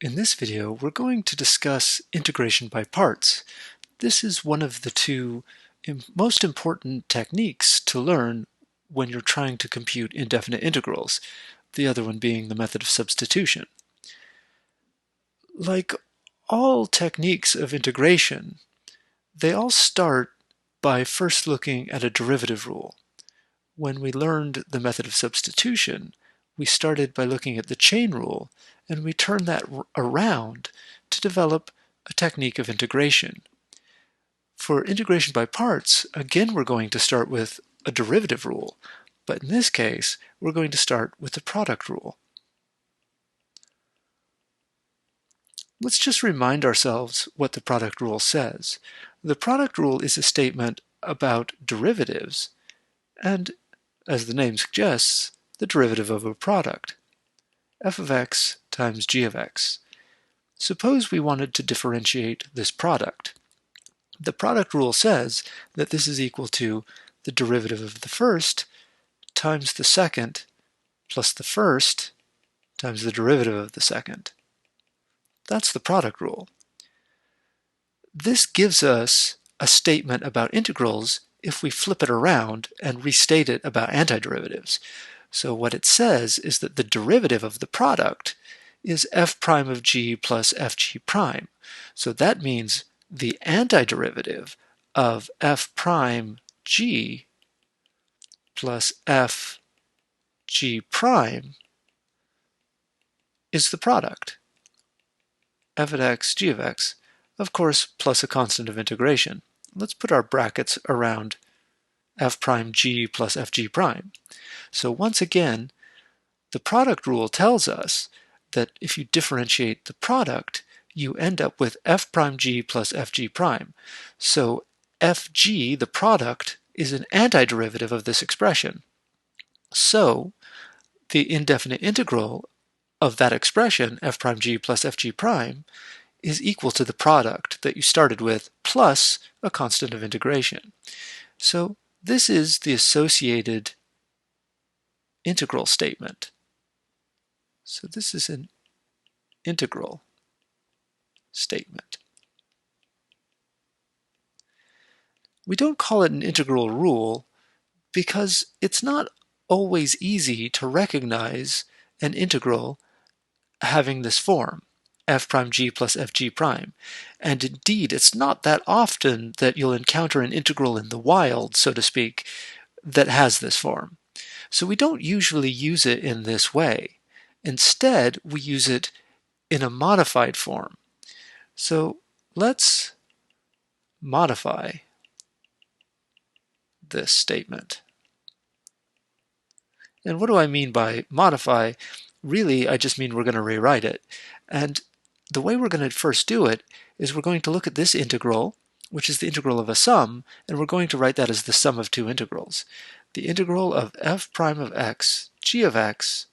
In this video, we're going to discuss integration by parts. This is one of the two most important techniques to learn when you're trying to compute indefinite integrals, the other one being the method of substitution. Like all techniques of integration, they all start by first looking at a derivative rule. When we learned the method of substitution, we started by looking at the chain rule, and we turned that around to develop a technique of integration. For integration by parts, again we're going to start with a derivative rule, but in this case we're going to start with the product rule. Let's just remind ourselves what the product rule says. The product rule is a statement about derivatives, and as the name suggests, the derivative of a product, f of x times g of x. Suppose we wanted to differentiate this product. The product rule says that this is equal to the derivative of the first times the second plus the first times the derivative of the second. That's the product rule. This gives us a statement about integrals if we flip it around and restate it about antiderivatives. So what it says is that the derivative of the product is f prime of g plus fg prime. So that means the antiderivative of f prime g plus f g prime is the product, f of x, g of x, of course, plus a constant of integration. Let's put our brackets around f prime g plus fg prime. So once again, the product rule tells us that if you differentiate the product, you end up with f prime g plus fg prime. So fg, the product, is an antiderivative of this expression. So the indefinite integral of that expression, f prime g plus fg prime, is equal to the product that you started with plus a constant of integration. So this is the associated integral statement. So this is an integral statement. We don't call it an integral rule because it's not always easy to recognize an integral having this form, f prime g plus fg prime. And indeed, it's not that often that you'll encounter an integral in the wild, so to speak, that has this form. So we don't usually use it in this way. Instead, we use it in a modified form. So let's modify this statement. And what do I mean by modify? Really, I just mean we're going to rewrite it. And the way we're going to first do it is we're going to look at this integral, which is the integral of a sum, and we're going to write that as the sum of two integrals. The integral of f prime of x, g of x,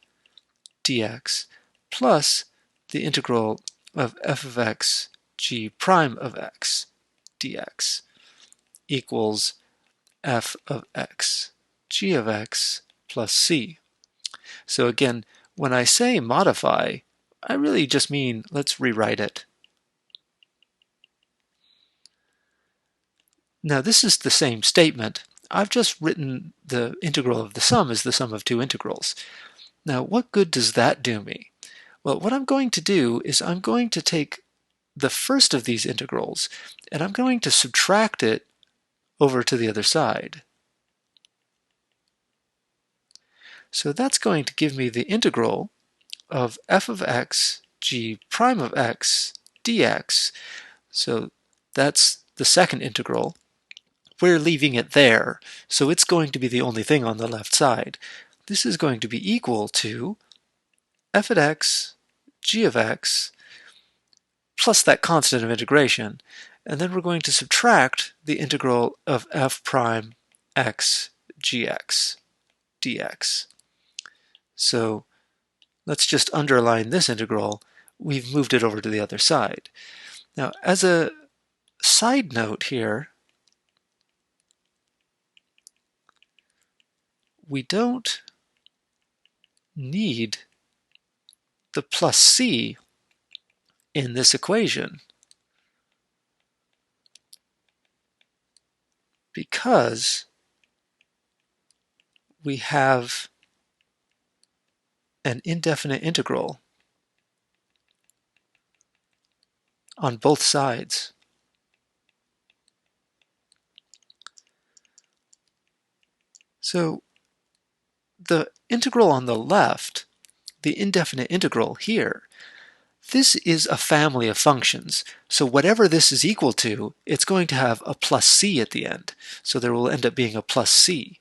dx, plus the integral of f of x, g prime of x, dx, equals f of x, g of x, plus c. So again, when I say modify, I really just mean let's rewrite it. Now this is the same statement. I've just written the integral of the sum as the sum of two integrals. Now what good does that do me? Well, what I'm going to do is I'm going to take the first of these integrals and I'm going to subtract it over to the other side. So that's going to give me the integral of f of x, g prime of x, dx. So that's the second integral. We're leaving it there, so it's going to be the only thing on the left side. This is going to be equal to f of x, g of x, plus that constant of integration, and then we're going to subtract the integral of f prime x gx dx. So let's just underline this integral. We've moved it over to the other side. Now, as a side note here, we don't need the plus c in this equation because we have an indefinite integral on both sides. So the integral on the left, the indefinite integral here, this is a family of functions. So whatever this is equal to, it's going to have a plus c at the end. So there will end up being a plus c.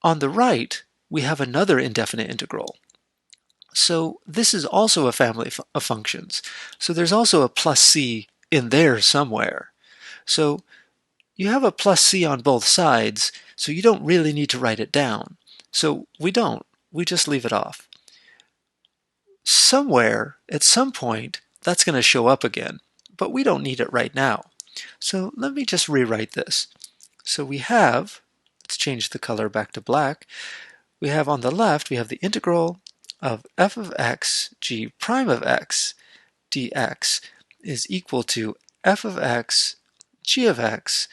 On the right, we have another indefinite integral. So this is also a family of functions. So there's also a plus c in there somewhere. So you have a plus c on both sides, so you don't really need to write it down. So we don't. We just leave it off. Somewhere, at some point, that's going to show up again, but we don't need it right now. So let me just rewrite this. So we have, let's change the color back to black, we have on the left, we have the integral of f of x g prime of x dx is equal to f of x g of x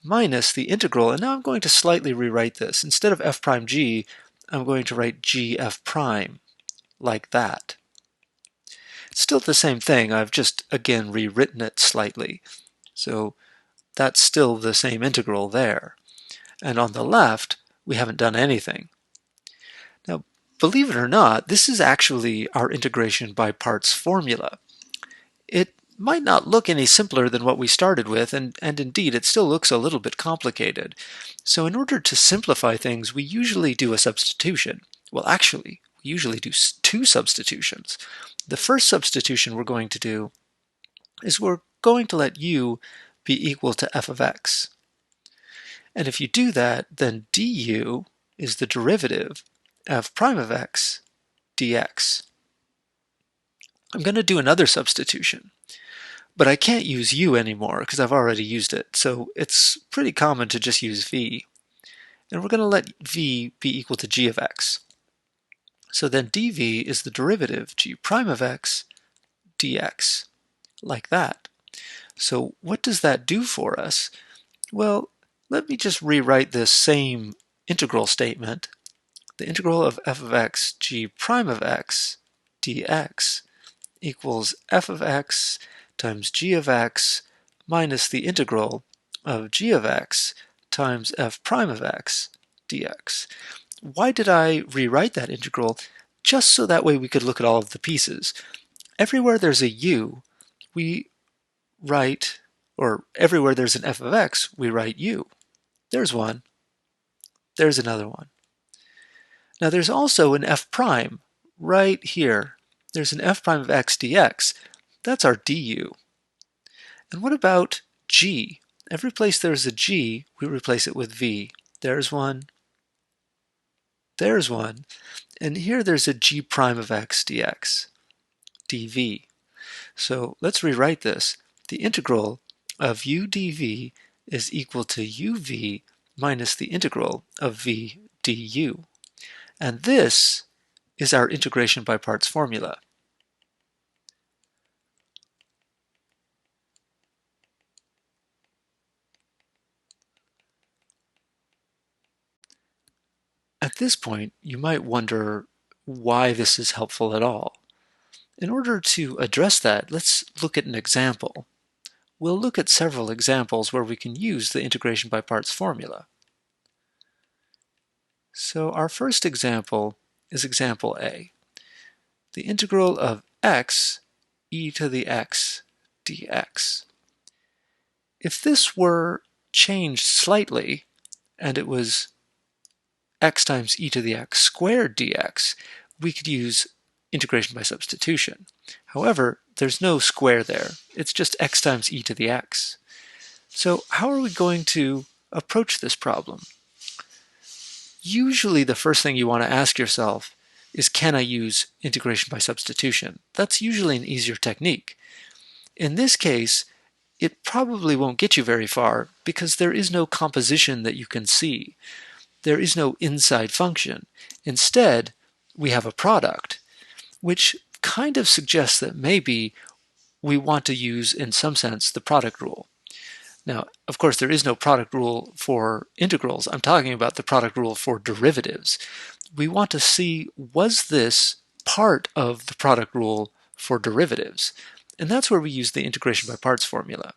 minus the integral, and now I'm going to slightly rewrite this. Instead of f prime g, I'm going to write g f prime, like that. It's still the same thing, I've just again rewritten it slightly. So that's still the same integral there. And on the left, we haven't done anything. Now, believe it or not, this is actually our integration by parts formula. It might not look any simpler than what we started with, and indeed it still looks a little bit complicated. So in order to simplify things, we usually do a substitution. Well, actually, we usually do two substitutions. The first substitution we're going to do is we're going to let u be equal to f of x. And if you do that, then du is the derivative f prime of x dx. I'm going to do another substitution, but I can't use u anymore because I've already used it, so it's pretty common to just use v. And we're going to let v be equal to g of x. So then dv is the derivative g prime of x dx, like that. So what does that do for us? Well, let me just rewrite this same integral statement. The integral of f of x g prime of x dx equals f of x times g of x minus the integral of g of x times f prime of x dx. Why did I rewrite that integral? Just so that way we could look at all of the pieces. Everywhere there's a u, we write, or everywhere there's an f of x, we write u. There's one. There's another one. Now there's also an f prime right here. There's an f prime of x dx. That's our du. And what about g? Every place there's a g, we replace it with v. There's one. There's one. And here there's a g prime of x dx, dv. So let's rewrite this. The integral of u dv is equal to uv minus the integral of v du. And this is our integration by parts formula. At this point, you might wonder why this is helpful at all. In order to address that, let's look at an example. We'll look at several examples where we can use the integration by parts formula. So our first example is example A. The integral of x e to the x dx. If this were changed slightly, and it was x times e to the x squared dx, we could use integration by substitution. However, there's no square there. It's just x times e to the x. So how are we going to approach this problem? Usually the first thing you want to ask yourself is, can I use integration by substitution? That's usually an easier technique. In this case, it probably won't get you very far because there is no composition that you can see. There is no inside function. Instead, we have a product, which kind of suggests that maybe we want to use, in some sense, the product rule. Now, of course, there is no product rule for integrals. I'm talking about the product rule for derivatives. We want to see, was this part of the product rule for derivatives? And that's where we use the integration by parts formula.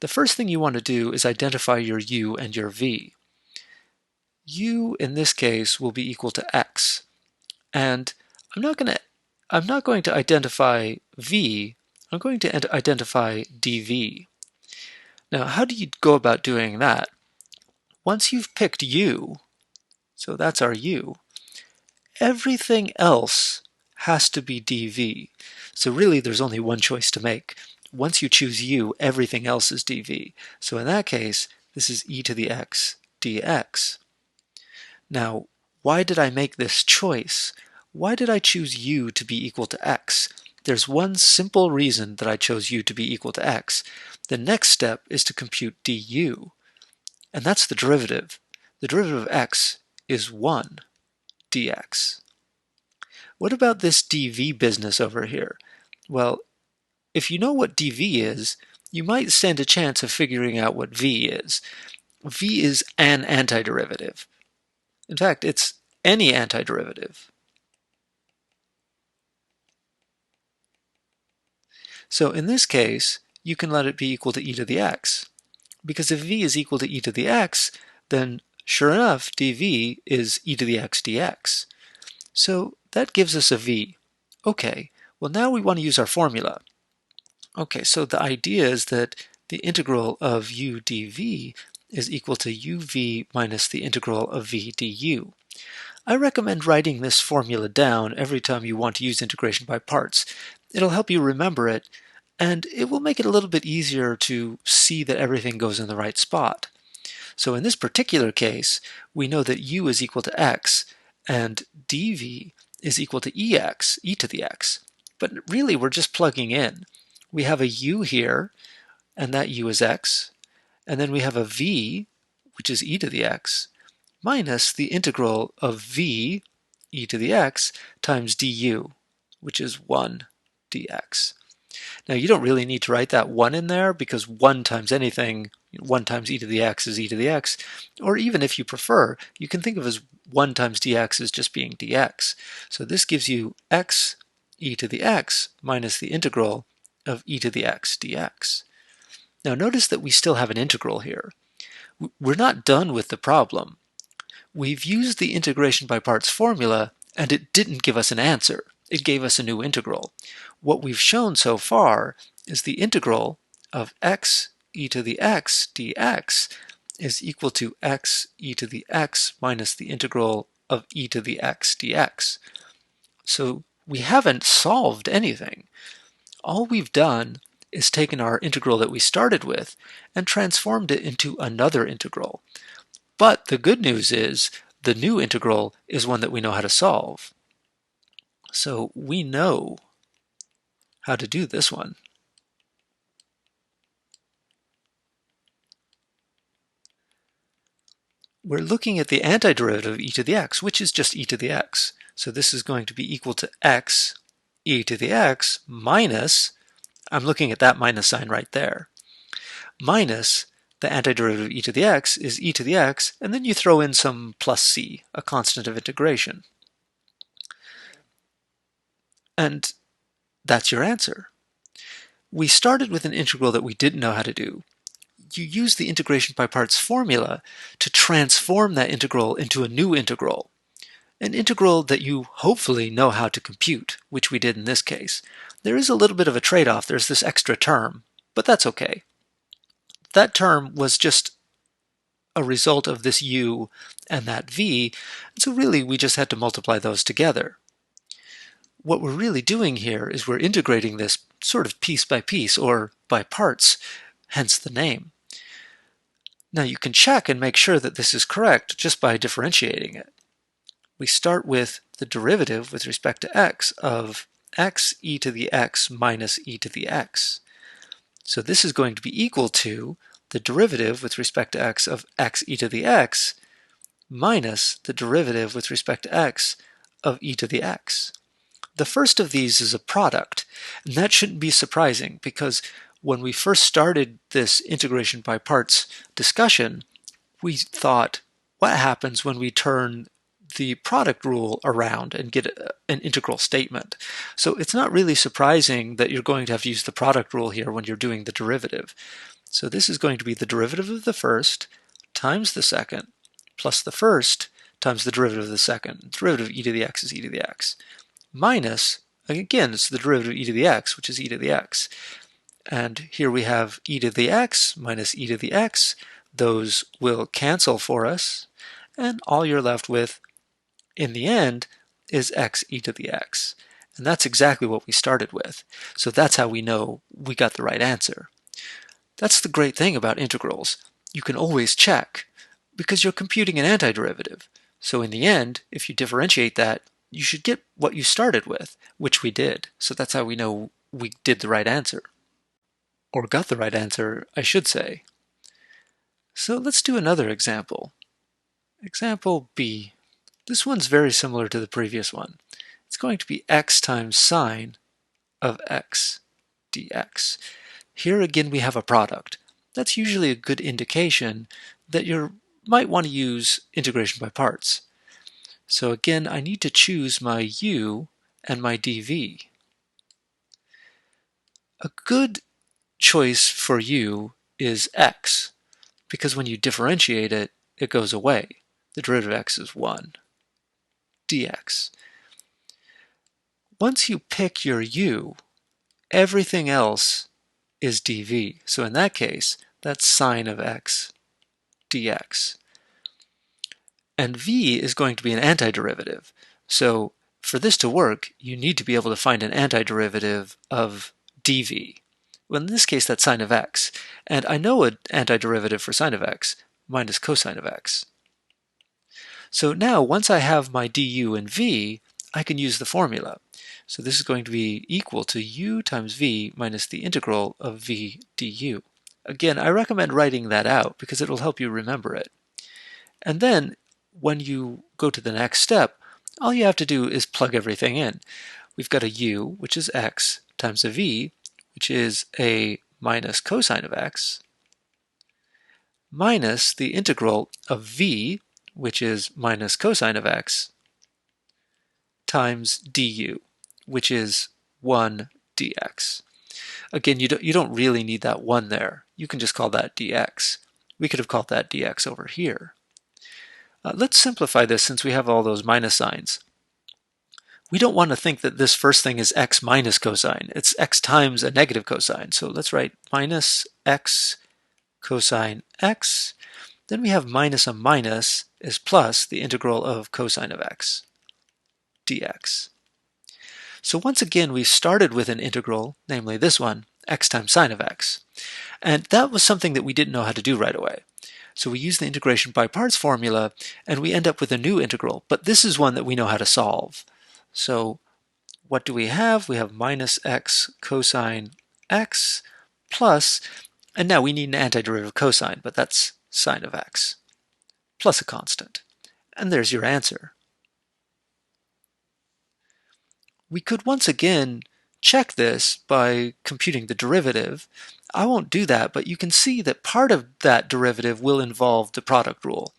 The first thing you want to do is identify your u and your v. U, in this case, will be equal to x. And I'm not going to identify v, I'm going to identify dv. Now, how do you go about doing that? Once you've picked u, so that's our u, everything else has to be dv. So really, there's only one choice to make. Once you choose u, everything else is dv. So in that case, this is e to the x dx. Now, why did I make this choice? Why did I choose u to be equal to x? There's one simple reason that I chose u to be equal to x. The next step is to compute du, and that's the derivative. The derivative of x is 1 dx. What about this dv business over here? Well, if you know what dv is, you might stand a chance of figuring out what v is. V is an antiderivative. In fact, it's any antiderivative. So in this case, you can let it be equal to e to the x. Because if v is equal to e to the x, then sure enough, dv is e to the x dx. So that gives us a v. Okay, well now we want to use our formula. Okay, so the idea is that the integral of u dv is equal to uv minus the integral of v du. I recommend writing this formula down every time you want to use integration by parts. It'll help you remember it, and it will make it a little bit easier to see that everything goes in the right spot. So in this particular case, we know that u is equal to x, and dv is equal to ex, e to the x. But really, we're just plugging in. We have a u here, and that u is x, and then we have a v, which is e to the x, minus the integral of v, e to the x, times du, which is 1 dx. Now you don't really need to write that 1 in there, because 1 times anything, 1 times e to the x is e to the x, or even if you prefer, you can think of as 1 times dx as just being dx. So this gives you x e to the x minus the integral of e to the x dx. Now notice that we still have an integral here. We're not done with the problem. We've used the integration by parts formula, and it didn't give us an answer. It gave us a new integral. What we've shown so far is the integral of x e to the x dx is equal to x e to the x minus the integral of e to the x dx. So we haven't solved anything. All we've done is taken our integral that we started with and transformed it into another integral. But the good news is the new integral is one that we know how to solve. So we know how to do this one. We're looking at the antiderivative of e to the x, which is just e to the x. So this is going to be equal to x e to the x minus, I'm looking at that minus sign right there, minus the antiderivative of e to the x is e to the x, and then you throw in some plus c, a constant of integration. And that's your answer. We started with an integral that we didn't know how to do. You use the integration by parts formula to transform that integral into a new integral, an integral that you hopefully know how to compute, which we did in this case. There is a little bit of a trade-off. There's this extra term, but that's okay. That term was just a result of this u and that v, and so really we just had to multiply those together. What we're really doing here is we're integrating this sort of piece by piece, or by parts, hence the name. Now you can check and make sure that this is correct just by differentiating it. We start with the derivative with respect to x of x e to the x minus e to the x. So this is going to be equal to the derivative with respect to x of x e to the x minus the derivative with respect to x of e to the x. The first of these is a product, and that shouldn't be surprising because when we first started this integration by parts discussion, we thought, what happens when we turn the product rule around and get an integral statement? So it's not really surprising that you're going to have to use the product rule here when you're doing the derivative. So this is going to be the derivative of the first times the second plus the first times the derivative of the second. The derivative of e to the x is e to the x. Minus, again, it's the derivative of e to the x, which is e to the x. And here we have e to the x minus e to the x. Those will cancel for us. And all you're left with, in the end, is x e to the x. And that's exactly what we started with. So that's how we know we got the right answer. That's the great thing about integrals. You can always check, because you're computing an antiderivative. So in the end, if you differentiate that, you should get what you started with, which we did. So that's how we know we did the right answer. Or got the right answer, I should say. So let's do another example. Example B. This one's very similar to the previous one. It's going to be x times sine of x dx. Here again we have a product. That's usually a good indication that you might want to use integration by parts. So again, I need to choose my u and my dv. A good choice for u is x, because when you differentiate it, it goes away. The derivative of x is 1 dx. Once you pick your u, everything else is dv. So in that case, that's sine of x dx. And v is going to be an antiderivative. So for this to work, you need to be able to find an antiderivative of dv. Well, in this case, that's sine of x. And I know an antiderivative for sine of x minus cosine of x. So now, once I have my du and v, I can use the formula. So this is going to be equal to u times v minus the integral of v du. Again, I recommend writing that out because it will help you remember it. And then, when you go to the next step, all you have to do is plug everything in. We've got a u, which is x, times a v, which is a minus cosine of x, minus the integral of v, which is minus cosine of x, times du, which is 1 dx. Again, you don't really need that 1 there. You can just call that dx. We could have called that dx over here. Let's simplify this since we have all those minus signs. We don't want to think that this first thing is x minus cosine. It's x times a negative cosine. So let's write minus x cosine x. Then we have minus a minus is plus the integral of cosine of x dx. So once again, we started with an integral, namely this one, x times sine of x. And that was something that we didn't know how to do right away. So we use the integration by parts formula, and we end up with a new integral. But this is one that we know how to solve. So what do we have? We have minus x cosine x plus, and now we need an antiderivative of cosine, but that's sine of x, plus a constant. And there's your answer. We could once again check this by computing the derivative. I won't do that, but you can see that part of that derivative will involve the product rule.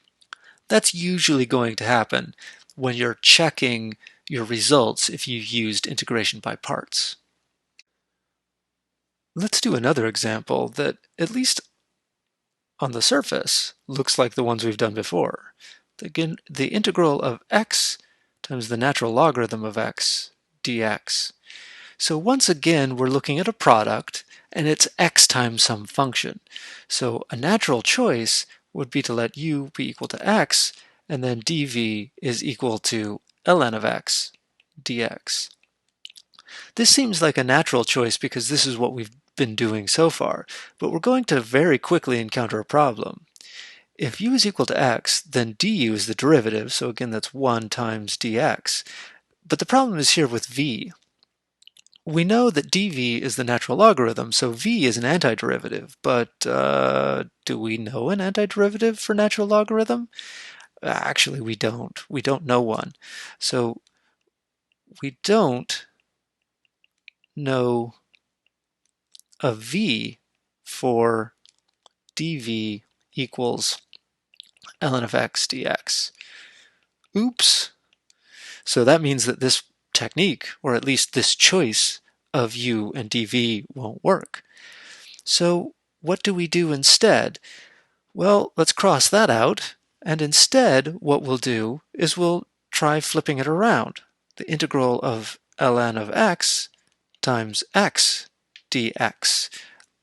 That's usually going to happen when you're checking your results if you've used integration by parts. Let's do another example that, at least on the surface, looks like the ones we've done before. Again, the integral of x times the natural logarithm of x dx. So once again, we're looking at a product, and it's x times some function. So a natural choice would be to let u be equal to x, and then dv is equal to ln of x dx. This seems like a natural choice because this is what we've been doing so far, but we're going to very quickly encounter a problem. If u is equal to x, then du is the derivative, so again that's 1 times dx. But the problem is here with v. We know that dv is the natural logarithm, so v is an antiderivative, but do we know an antiderivative for natural logarithm? Actually, we don't. We don't know one. So we don't know a v for dv equals ln of x dx. Oops! So that means that this technique, or at least this choice of u and dv, won't work. So what do we do instead? Well, let's cross that out, and instead what we'll do is we'll try flipping it around. The integral of ln of x times x dx.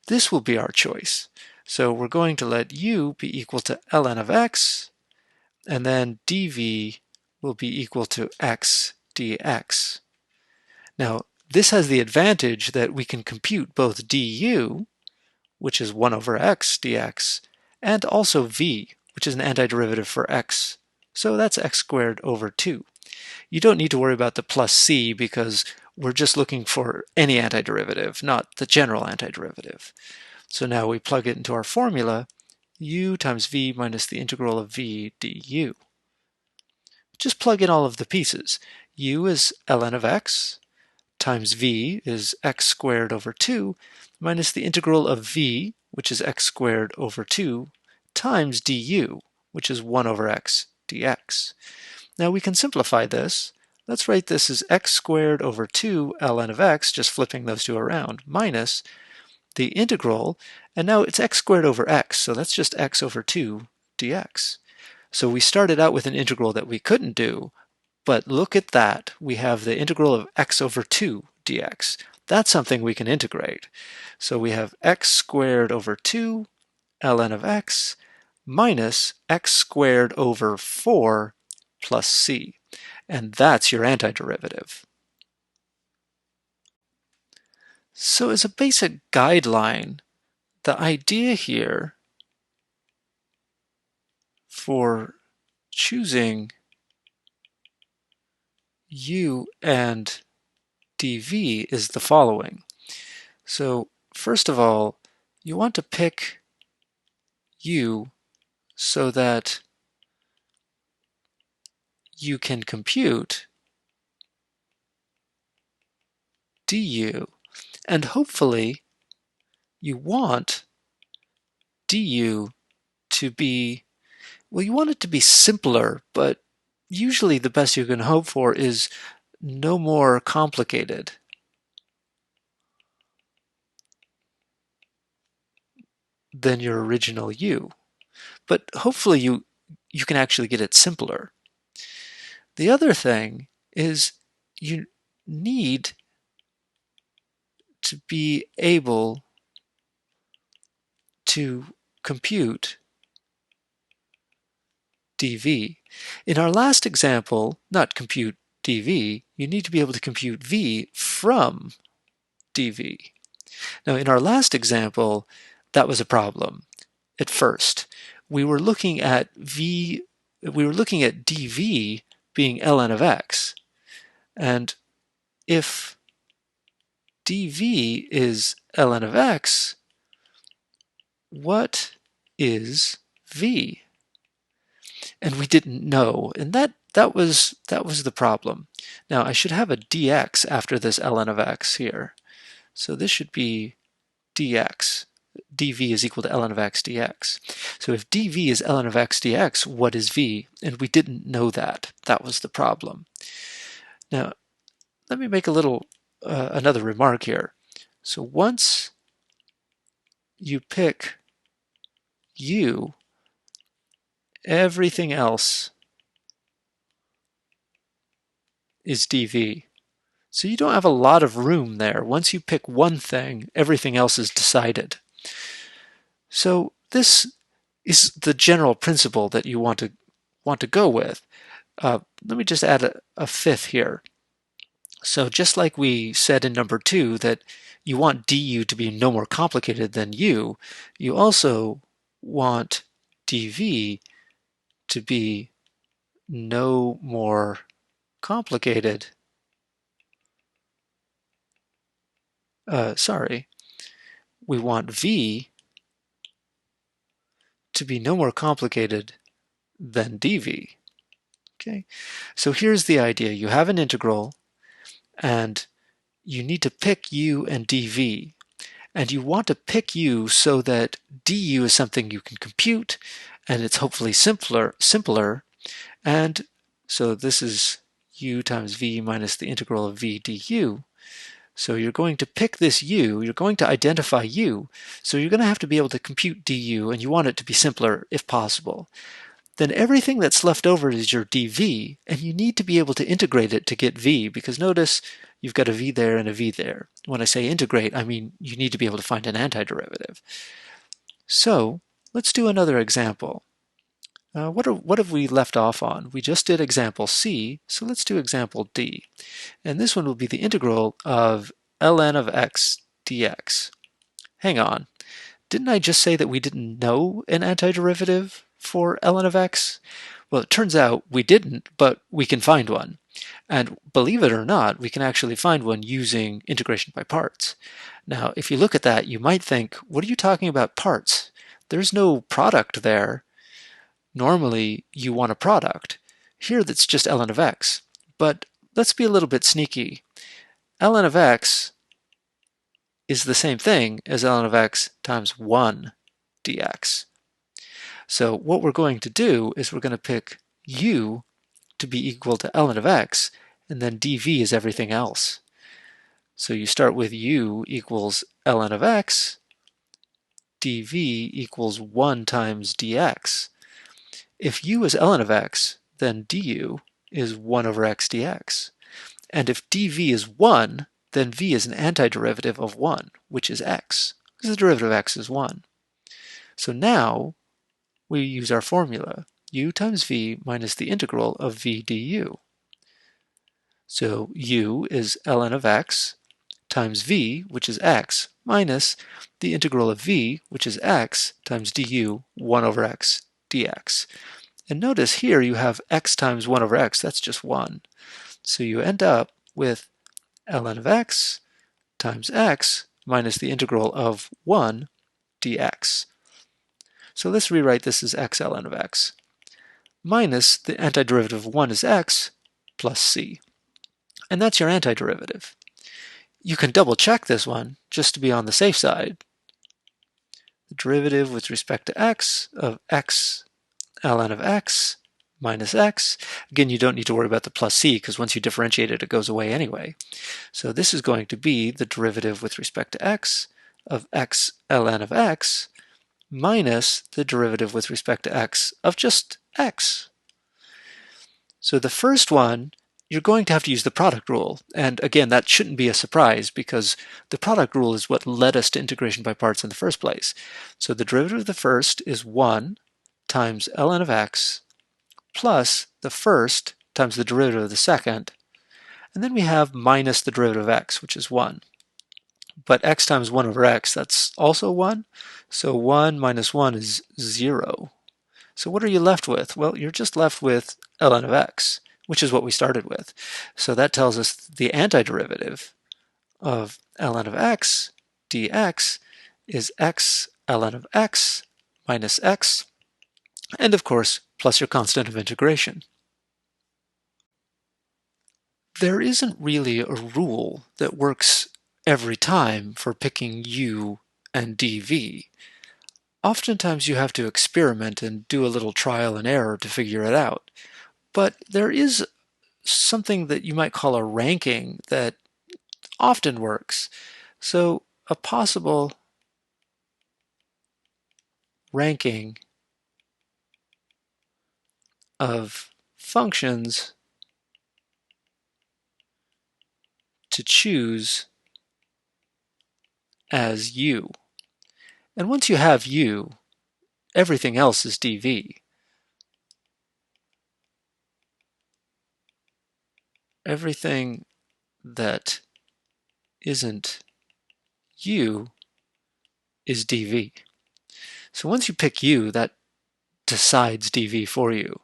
This will be our choice. So we're going to let u be equal to ln of x, and then dv will be equal to x dx. Now, this has the advantage that we can compute both du, which is 1 over x dx, and also v, which is an antiderivative for x. So that's x squared over 2. You don't need to worry about the plus c because we're just looking for any antiderivative, not the general antiderivative. So now we plug it into our formula, u times v minus the integral of v du. Just plug in all of the pieces. U is ln of x, times v is x squared over 2, minus the integral of v, which is x squared over 2, times du, which is 1 over x dx. Now we can simplify this. Let's write this as x squared over 2 ln of x, just flipping those two around, minus the integral, and now it's x squared over x, so that's just x over 2 dx. So we started out with an integral that we couldn't do, but look at that. We have the integral of x over 2 dx. That's something we can integrate. So we have x squared over 2 ln of x minus x squared over 4 plus c. And that's your antiderivative. So as a basic guideline, the idea here for choosing u and dv is the following. So first of all, you want to pick u so that you can compute du, and hopefully you want du to be, well, you want it to be simpler, but usually the best you can hope for is no more complicated than your original u. But hopefully you can actually get it simpler. The other thing is you need to be able to compute dv. In our last example, not compute dv, you need to be able to compute v from dv. Now in our last example, that was a problem. At first, we were looking at dv being ln of x, and if dv is ln of x, what is v? And we didn't know, and that was the problem. Now I should have a dx after this ln of x here. So this should be dx. dv is equal to ln of x dx. So if dv is ln of x dx, what is v? And we didn't know that. That was the problem. Now, let me make a little another remark here. So once you pick u, everything else is dv. So you don't have a lot of room there. Once you pick one thing, everything else is decided. So this is the general principle that you want to go with. Let me just add a fifth here. So just like we said in number 2 that you want du to be no more complicated than u, you also want dv to be no more complicated. We want v to be no more complicated than dv. Okay, so here's the idea. You have an integral, and you need to pick u and dv. And you want to pick u so that du is something you can compute, and it's hopefully simpler. And so this is u times v minus the integral of v du. So you're going to pick this u, you're going to identify u, so you're going to have to be able to compute du, and you want it to be simpler if possible. Then everything that's left over is your dv, and you need to be able to integrate it to get v, because notice you've got a v there and a v there. When I say integrate, I mean you need to be able to find an antiderivative. So let's do another example. What have we left off on? We just did example C, so let's do example D. And this one will be the integral of ln of x dx. Hang on, didn't I just say that we didn't know an antiderivative for ln of x? Well, it turns out we didn't, but we can find one. And believe it or not, we can actually find one using integration by parts. Now, if you look at that, you might think, what are you talking about parts? There's no product there. Normally, you want a product. Here, that's just ln of x. But let's be a little bit sneaky. ln of x is the same thing as ln of x times 1 dx. So what we're going to do is we're going to pick u to be equal to ln of x, and then dv is everything else. So you start with u equals ln of x, dv equals 1 times dx. If u is ln of x, then du is 1 over x dx. And if dv is 1, then v is an antiderivative of 1, which is x, because the derivative of x is 1. So now we use our formula, u times v minus the integral of v du. So u is ln of x times v, which is x, minus the integral of v, which is x, times du, 1 over x dx. And notice here you have x times 1 over x, that's just 1. So you end up with ln of x times x minus the integral of 1 dx. So let's rewrite this as x ln of x minus the antiderivative of 1 is x plus c. And that's your antiderivative. You can double check this one just to be on the safe side. The derivative with respect to x of x ln of x minus x. Again, you don't need to worry about the plus c because once you differentiate it, it goes away anyway. So this is going to be the derivative with respect to x of x ln of x minus the derivative with respect to x of just x. So the first one, you're going to have to use the product rule. And again, that shouldn't be a surprise because the product rule is what led us to integration by parts in the first place. So the derivative of the first is 1 times ln of x plus the first times the derivative of the second. And then we have minus the derivative of x, which is 1. But x times 1 over x, that's also 1. So 1 minus 1 is 0. So what are you left with? Well, you're just left with ln of x, which is what we started with. So that tells us the antiderivative of ln of x dx is x ln of x minus x, and of course, plus your constant of integration. There isn't really a rule that works every time for picking u and dv. Oftentimes you have to experiment and do a little trial and error to figure it out. But there is something that you might call a ranking that often works. So a possible ranking of functions to choose as u. And once you have u, everything else is dv. Everything that isn't u is dv. So once you pick u, that decides dv for you.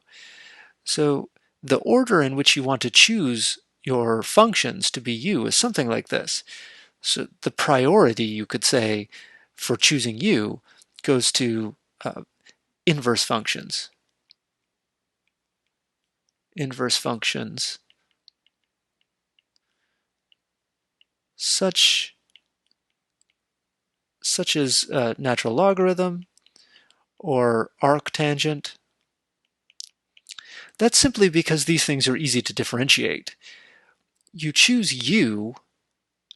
So the order in which you want to choose your functions to be u is something like this. So the priority, you could say, for choosing u goes to inverse functions. Inverse functions such as natural logarithm or arctangent. That's simply because these things are easy to differentiate. You choose u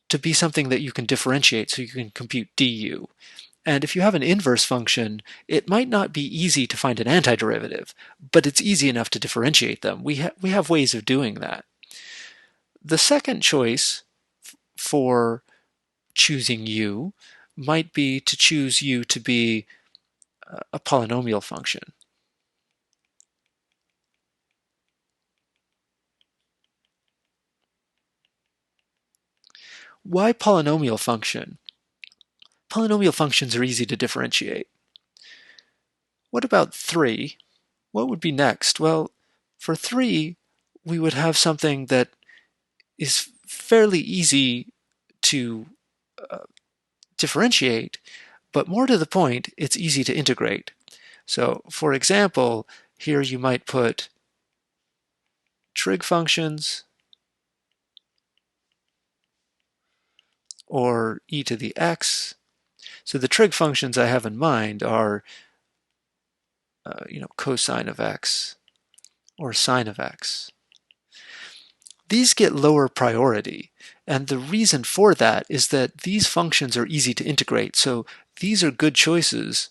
to be something that you can differentiate so you can compute du. And if you have an inverse function, it might not be easy to find an antiderivative, but it's easy enough to differentiate them. We have ways of doing that. The second choice for choosing u might be to choose u to be a polynomial function. Why polynomial function? Polynomial functions are easy to differentiate. What about 3? What would be next? Well, for 3, we would have something that is fairly easy to differentiate, but more to the point, it's easy to integrate. So, for example, here you might put trig functions or e to the x. So the trig functions I have in mind are cosine of x or sine of x. These get lower priority, and the reason for that is that these functions are easy to integrate, so these are good choices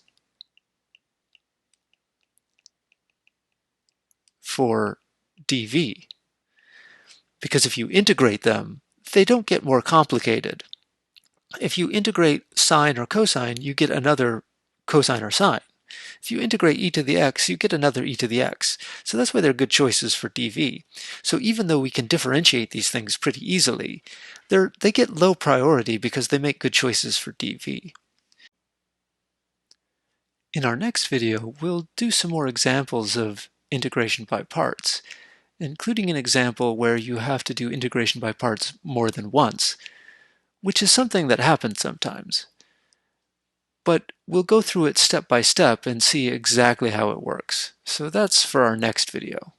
for dv. Because if you integrate them, they don't get more complicated. If you integrate sine or cosine, you get another cosine or sine. If you integrate e to the x, you get another e to the x. So that's why they're good choices for dv. So even though we can differentiate these things pretty easily, they get low priority because they make good choices for dv. In our next video, we'll do some more examples of integration by parts, including an example where you have to do integration by parts more than once, which is something that happens sometimes. But we'll go through it step by step and see exactly how it works. So that's for our next video.